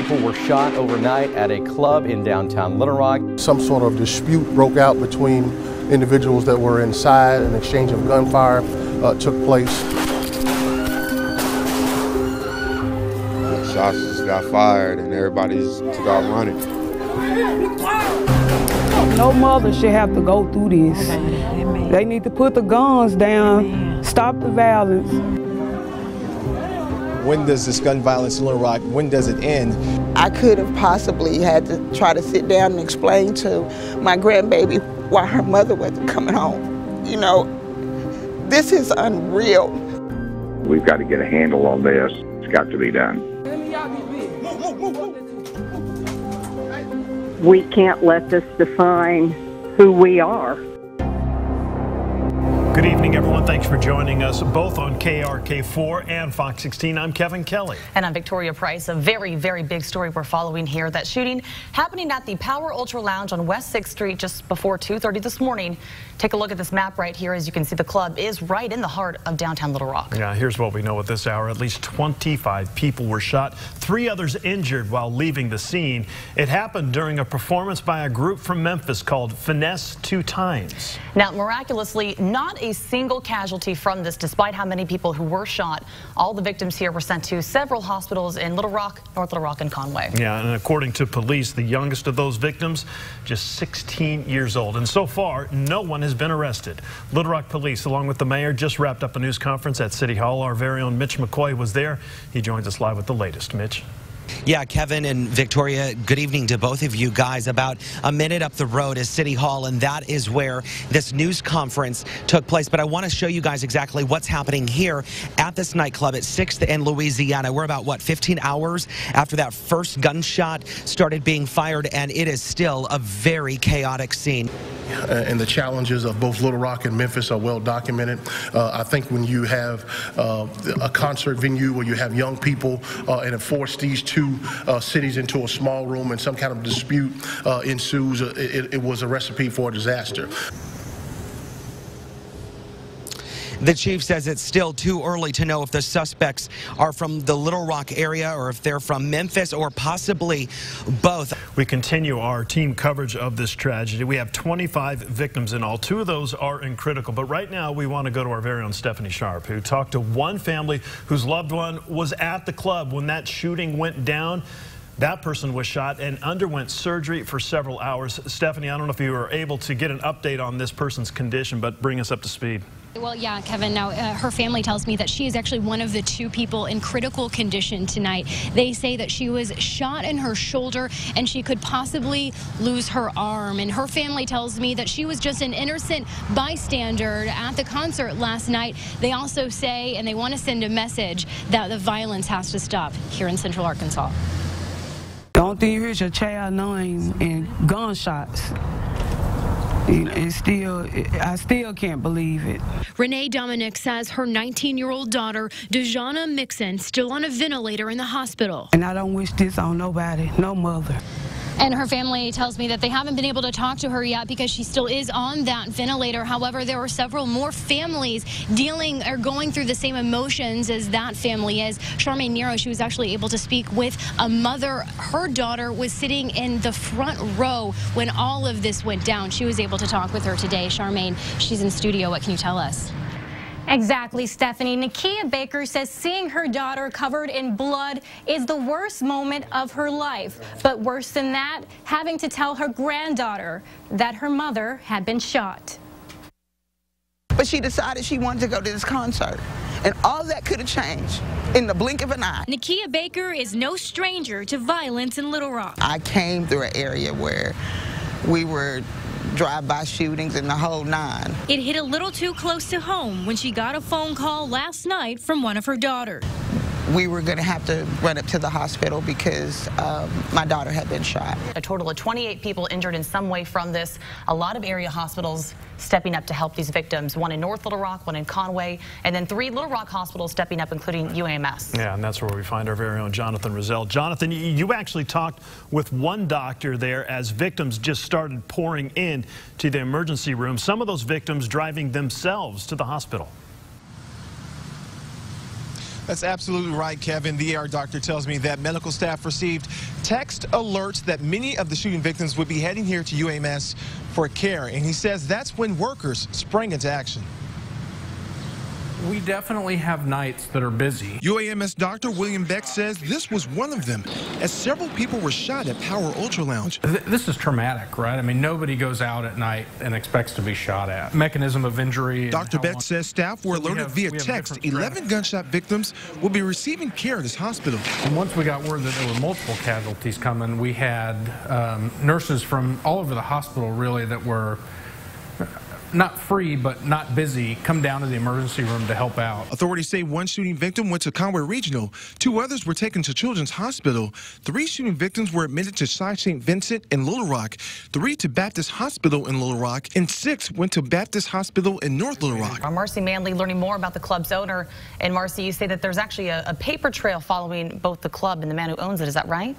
people were shot overnight at a club in downtown Little Rock. Some sort of dispute broke out between individuals that were inside. An exchange of gunfire took place. Shots just got fired and everybody just took off running. No mother should have to go through this. They need to put the guns down, stop the violence. When does this gun violence in Little Rock, when does it end? I could have possibly had to try to sit down and explain to my grandbaby why her mother wasn't coming home. You know, this is unreal. We've got to get a handle on this. It's got to be done. We can't let this define who we are. Good evening, everyone. Thanks for joining us both on KRK4 and Fox 16. I'm Kevin Kelly. And I'm Victoria Price. A very, very big story we're following here. That shooting happening at the Power Ultra Lounge on West 6th Street just before 2:30 this morning. Take a look at this map right here. As you can see, the club is right in the heart of downtown Little Rock. Yeah, here's what we know at this hour. At least 25 people were shot, 3 others injured while leaving the scene. It happened during a performance by a group from Memphis called Finesse 2 Times. Now, miraculously, not a single casualty from this, despite how many people who were shot. All the victims here were sent to several hospitals in Little Rock, North Little Rock, and Conway. Yeah, and according to police, the youngest of those victims, just 16 years old. And so far, no one has been arrested. Little Rock police, along with the mayor, just wrapped up a news conference at City Hall. Our very own Mitch McCoy was there. He joins us live with the latest. Mitch. Yeah, Kevin and Victoria, good evening to both of you guys. About a minute up the road is City Hall, and that is where this news conference took place. But I want to show you guys exactly what's happening here at this nightclub at 6th and Louisiana. We're about, 15 hours after that first gunshot started being fired, and it is still a very chaotic scene. And the challenges of both Little Rock and Memphis are well documented. I think when you have a concert venue where you have young people and it forced these two cities into a small room and some kind of dispute ensues, it was a recipe for a disaster. The chief says it's still too early to know if the suspects are from the Little Rock area or if they're from Memphis or possibly both. We continue our team coverage of this tragedy. We have 25 victims in all. 2 of those are in critical. But right now we want to go to our very own Stephanie Sharp, who talked to one family whose loved one was at the club when that shooting went down. That person was shot and underwent surgery for several hours. Stephanie, I don't know if you were able to get an update on this person's condition, but bring us up to speed. Well, yeah, Kevin, now her family tells me that she is actually one of the 2 people in critical condition tonight. They say that she was shot in her shoulder and she could possibly lose her arm. And her family tells me that she was just an innocent bystander at the concert last night. They also say, and they want to send a message, that the violence has to stop here in Central Arkansas. The only thing you hear is your child name and gunshots. I still can't believe it. Renee Dominic says her 19-year-old daughter, Dejana Mixon, still on a ventilator in the hospital. And I don't wish this on nobody, no mother. And her family tells me that they haven't been able to talk to her yet because she still is on that ventilator. However, there are several more families dealing or going through the same emotions as that family is. Charmaine Nero, she was actually able to speak with a mother. Her daughter was sitting in the front row when all of this went down. She was able to talk with her today. Charmaine, she's in studio. What can you tell us? Exactly, Stephanie. Nakia Baker says seeing her daughter covered in blood is the worst moment of her life. But worse than that, having to tell her granddaughter that her mother had been shot. But she decided she wanted to go to this concert. And all that could have changed in the blink of an eye. Nakia Baker is no stranger to violence in Little Rock. I came through an area where we were drive-by shootings and the whole 9. It hit a little too close to home when she got a phone call last night from one of her daughters. We were going to have to run up to the hospital because my daughter had been shot. A total of 28 people injured in some way from this. A lot of area hospitals stepping up to help these victims. 1 in North Little Rock, 1 in Conway, and then 3 Little Rock hospitals stepping up, including UAMS. Yeah, and that's where we find our very own Jonathan Rozelle. Jonathan, you actually talked with one doctor there as victims just started pouring in to the emergency room. Some of those victims driving themselves to the hospital. That's absolutely right, Kevin. The ER doctor tells me that medical staff received text alerts that many of the shooting victims would be heading here to UAMS for care, and he says that's when workers sprang into action. We definitely have nights that are busy. UAMS Dr. William Beck says this was one of them, as several people were shot at Power Ultra Lounge. This is traumatic, right? I mean, nobody goes out at night and expects to be shot at. Mechanism of injury. Dr. Beck says staff were alerted via text 11 gunshot victims will be receiving care at his hospital. And once we got word that there were multiple casualties coming, we had nurses from all over the hospital, really, that were not free but not busy, come down to the emergency room to help out. Authorities say one shooting victim went to Conway Regional. 2 others were taken to Children's Hospital. 3 shooting victims were admitted to Cy St. Vincent in Little Rock, 3 to Baptist Hospital in Little Rock, and 6 went to Baptist Hospital in North Little Rock. Marcy Manley learning more about the club's owner. And Marcy, you say that there's actually a paper trail following both the club and the man who owns it. Is that right?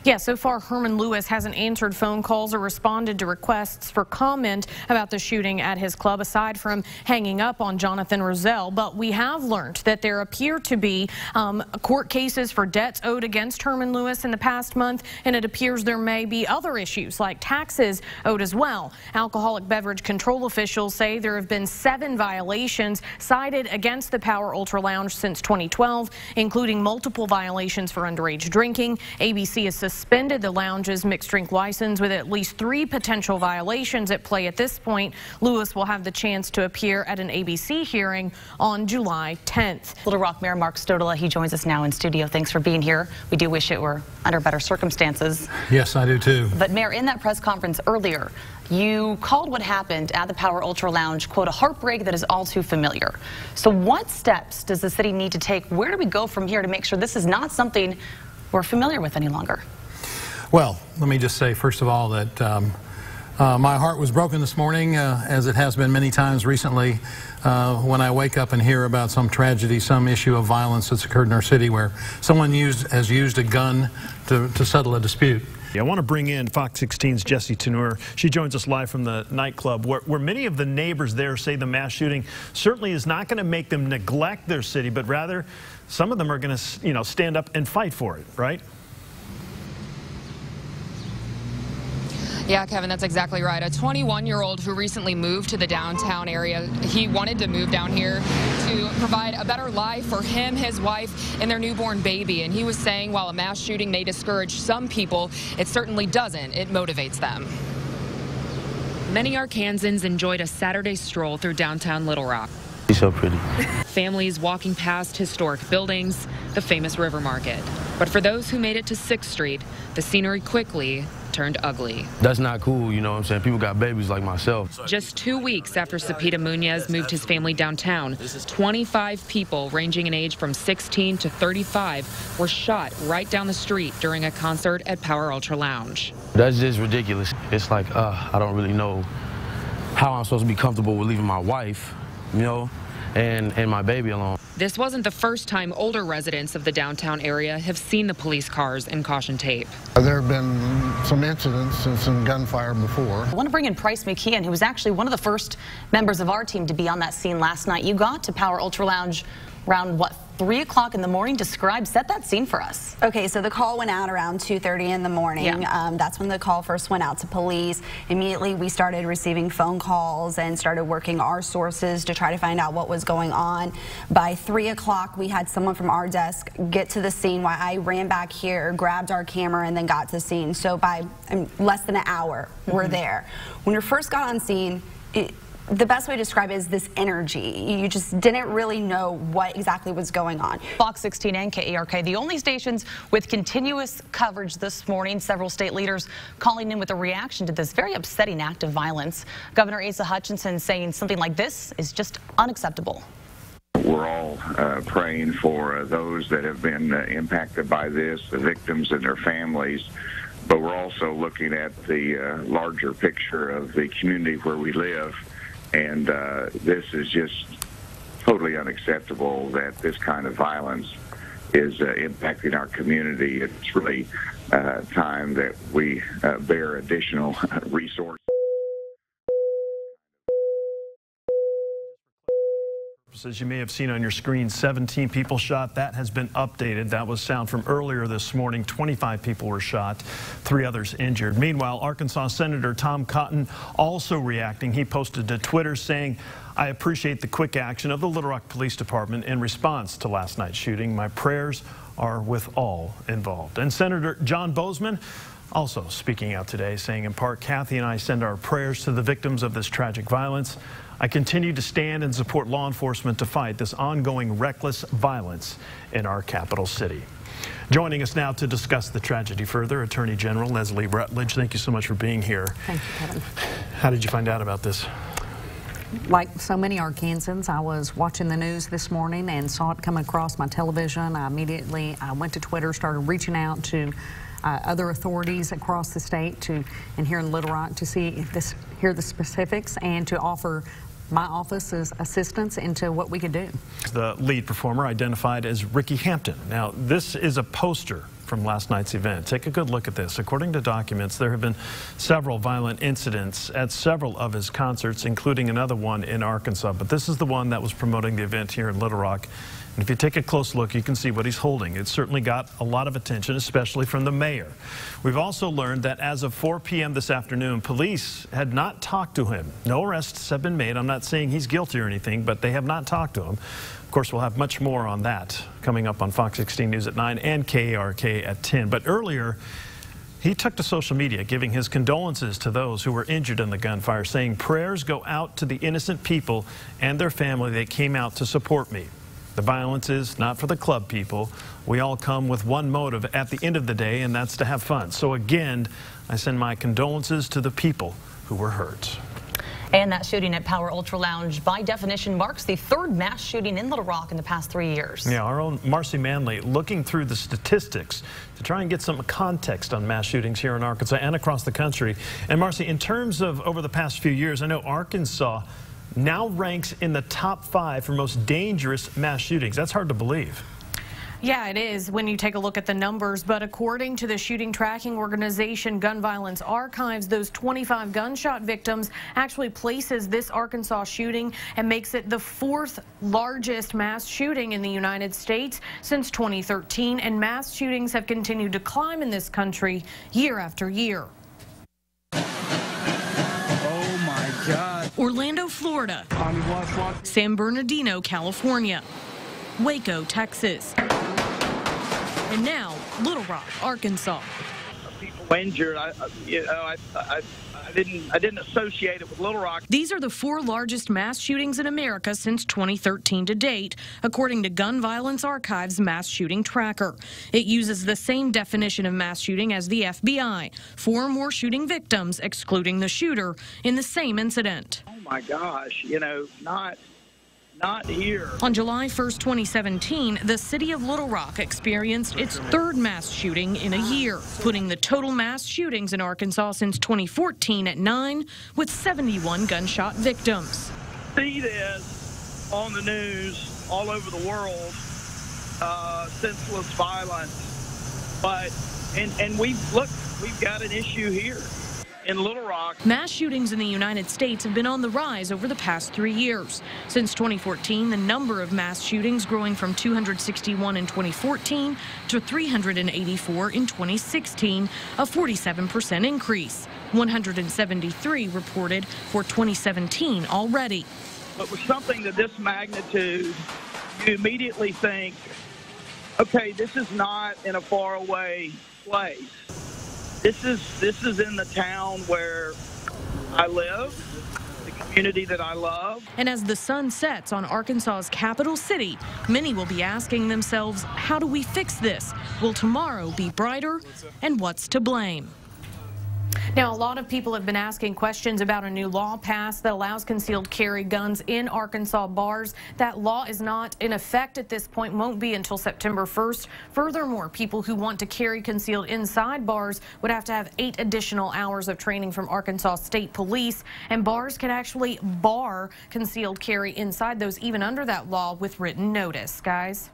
Yeah, so far Herman Lewis hasn't answered phone calls or responded to requests for comment about the shooting at his club, aside from hanging up on Jonathan Roselle. But we have learned that there appear to be court cases for debts owed against Herman Lewis in the past month, and it appears there may be other issues like taxes owed as well. Alcoholic beverage control officials say there have been 7 violations cited against the Power Ultra Lounge since 2012, including multiple violations for underage drinking. ABC has suspended the lounge's mixed drink license with at least 3 potential violations at play at this point. Lewis will have the chance to appear at an ABC hearing on July 10th. Little Rock Mayor Mark Stodola, he joins us now in studio. Thanks for being here. We do wish it were under better circumstances. Yes, I do too. But Mayor, in that press conference earlier, you called what happened at the Power Ultra Lounge, quote, a heartbreak that is all too familiar. So what steps does the city need to take? Where do we go from here to make sure this is not something we're familiar with any longer? Well, let me just say, first of all, that my heart was broken this morning, as it has been many times recently, when I wake up and hear about some tragedy, some issue of violence that's occurred in our city where someone has used a gun to settle a dispute. I want to bring in Fox 16's Jessie Teneur. She joins us live from the nightclub where many of the neighbors there say the mass shooting certainly is not going to make them neglect their city, but rather some of them are going to, stand up and fight for it, right? Yeah, Kevin, that's exactly right. A 21-year-old who recently moved to the downtown area, he wanted to move down here to provide a better life for him, his wife, and their newborn baby. And he was saying while a mass shooting may discourage some people, it certainly doesn't. It motivates them. Many Arkansans enjoyed a Saturday stroll through downtown Little Rock. He's so pretty. Families walking past historic buildings, the famous River Market. But for those who made it to 6th Street, the scenery quickly turned ugly. That's not cool, you know what I'm saying? People got babies like myself. Just 2 weeks after Cepeda Munoz moved his family downtown, 25 people ranging in age from 16 to 35 were shot right down the street during a concert at Power Ultra Lounge. That's just ridiculous. It's like, I don't really know how I'm supposed to be comfortable with leaving my wife, and my baby alone. This wasn't the first time older residents of the downtown area have seen the police cars and caution tape. There have been some incidents and some gunfire before. I want to bring in Price McKeon, who was actually one of the first members of our team to be on that scene last night. You got to Power Ultra Lounge around, 3 o'clock in the morning? Set that scene for us. Okay, so the call went out around 2:30 in the morning. Yeah. That's when the call first went out to police. Immediately, we started receiving phone calls and started working our sources to try to find out what was going on. By 3 o'clock, we had someone from our desk get to the scene while I ran back here, grabbed our camera, and then got to the scene. So by less than an hour, we're there. When we first got on scene, the best way to describe it is this energy. You just didn't really know what exactly was going on. Fox 16 and KARK, the only stations with continuous coverage this morning. Several state leaders calling in with a reaction to this very upsetting act of violence. Governor Asa Hutchinson saying something like this is just unacceptable. We're all praying for those that have been impacted by this, the victims and their families. But we're also looking at the larger picture of the community where we live. And this is just totally unacceptable that this kind of violence is impacting our community. It's really time that we bear additional resources. As you may have seen on your screen, 17 people shot. That has been updated. That was sound from earlier this morning. 25 people were shot, 3 others injured. Meanwhile, Arkansas Senator Tom Cotton also reacting. He posted to Twitter saying, "I appreciate the quick action of the Little Rock Police Department in response to last night's shooting. My prayers are with all involved." And Senator John Boozman also speaking out today, saying in part, "Kathy and I send our prayers to the victims of this tragic violence. I continue to stand and support law enforcement to fight this ongoing reckless violence in our capital city." Joining us now to discuss the tragedy further, Attorney General Leslie Rutledge. Thank you so much for being here. Thank you, Kevin. How did you find out about this? Like so many Arkansans, I was watching the news this morning and saw it come across my television. I immediately went to Twitter, started reaching out to other authorities across the state and here in Little Rock to hear the specifics and to offer my office's assistance into what we could do. The lead performer identified as Ricky Hampton. Now, this is a poster from last night's event. Take a good look at this. According to documents, there have been several violent incidents at several of his concerts, including another one in Arkansas. But this is the one that was promoting the event here in Little Rock. And if you take a close look, you can see what he's holding. It certainly got a lot of attention, especially from the mayor. We've also learned that as of 4 p.m. this afternoon, police had not talked to him. No arrests have been made. I'm not saying he's guilty or anything, but they have not talked to him. Of course, we'll have much more on that coming up on Fox 16 News at 9 and KARK at 10. But earlier, he took to social media, giving his condolences to those who were injured in the gunfire, saying, "Prayers go out to the innocent people and their family that came out to support me. The violence is not for the club people. We all come with one motive at the end of the day, and that's to have fun. So again, I send my condolences to the people who were hurt." And that shooting at Power Ultra Lounge, by definition, marks the 3rd mass shooting in Little Rock in the past 3 years. Yeah, our own Marcy Manley looking through the statistics to try and get some context on mass shootings here in Arkansas and across the country. And Marcy, in terms of over the past few years, I know Arkansas now ranks in the top 5 for most dangerous mass shootings. That's hard to believe. Yeah, it is when you take a look at the numbers, but according to the shooting tracking organization Gun Violence Archives, those 25 gunshot victims actually places this Arkansas shooting and makes it the 4th largest mass shooting in the United States since 2013, and mass shootings have continued to climb in this country year after year. Oh my God. Orlando, Florida. San Bernardino, California. Waco, Texas. And now, Little Rock, Arkansas. People injured. I didn't associate it with Little Rock. These are the 4 largest mass shootings in America since 2013 to date, according to Gun Violence Archives mass shooting tracker. It uses the same definition of mass shooting as the FBI. 4 more shooting victims, excluding the shooter, in the same incident. Oh my gosh, not here. On July 1st, 2017, the city of Little Rock experienced its 3rd mass shooting in a year, putting the total mass shootings in Arkansas since 2014 at 9, with 71 gunshot victims. See this on the news all over the world, senseless violence, but and we've got an issue here in Little Rock. Mass shootings in the United States have been on the rise over the past 3 years. Since 2014, the number of mass shootings growing from 261 in 2014 to 384 in 2016, a 47% increase. 173 reported for 2017 already. But with something to this magnitude, you immediately think, okay, this is not in a faraway place. This is in the town where I live, the community that I love. And as the sun sets on Arkansas's capital city, many will be asking themselves, how do we fix this? Will tomorrow be brighter? And what's to blame? Now, a lot of people have been asking questions about a new law passed that allows concealed carry guns in Arkansas bars. That law is not in effect at this point, won't be until September 1st. Furthermore, people who want to carry concealed inside bars would have to have 8 additional hours of training from Arkansas State Police, and bars can actually bar concealed carry inside those even under that law with written notice. Guys.